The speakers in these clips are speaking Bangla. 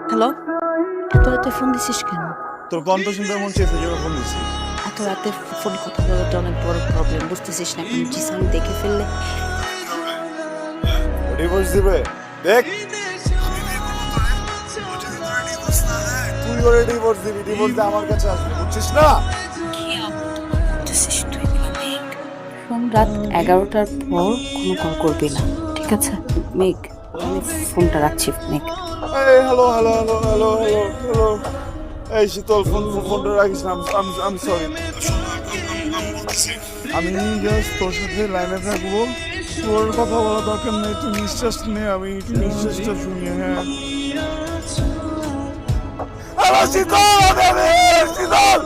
হ্যালো, এত রাতে ফোন দিছিস কেন? তোর কণ্ঠ শুনতে মন চেয়েছে যে ফোন দিছি। এত রাতে ফোন কথা বলাটা অনেক বড় প্রবলেম, বুঝতেছিস না? এখন জিসান দেখে ফেললে ডিভোর্স দিবে দেখ, তুই ওরে ডিভোর্স দিবি, ডিভোর্স দিয়ে আমার কাছে আসবে, বুঝছিস না? কি বুঝতেছিস তুই? ফোন রাত 11টার পর কোনো কল করবি না, ঠিক আছে? মেঘ, আমি ফোনটা রাখছি। মেঘ, এই hello hello hello hello hello hello, এই শীতল ফোনটা রাখিস না, আমি সরি। আমি জাস্ট তোর সাথে লাইনে থাকবো, তোর কথা বলা দরকার নেই, তুই নিঃশ্বাস নে, আমি একটু নিঃশ্বাসটা শুনি। হ্যাঁ হ্যালো শীতল, শীতল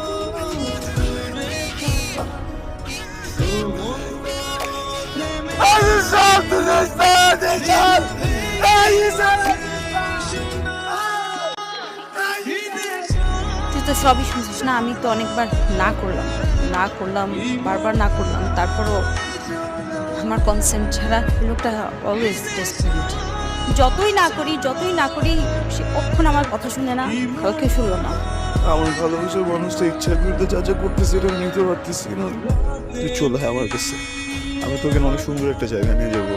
তুই তো সবই শুনছিস না? আমি তো অনেকবার না করলাম, বারবার না করলাম, তারপরও আমার কনসেন্ট ছাড়া লোকটা অলওয়েজ ডেসপারেট। যতই না করি সে কখন আমার কথা শুনে না, কাউকে শুনলো না। আমার ভালোবাসার মানুষটা ইচ্ছার বিরুদ্ধে যা যা করতেছি এটা নিতে পারতেছি না। তুই চলে আমার কাছে, আমি তোকে অনেক সুন্দর একটা জায়গা নিয়ে যাবো।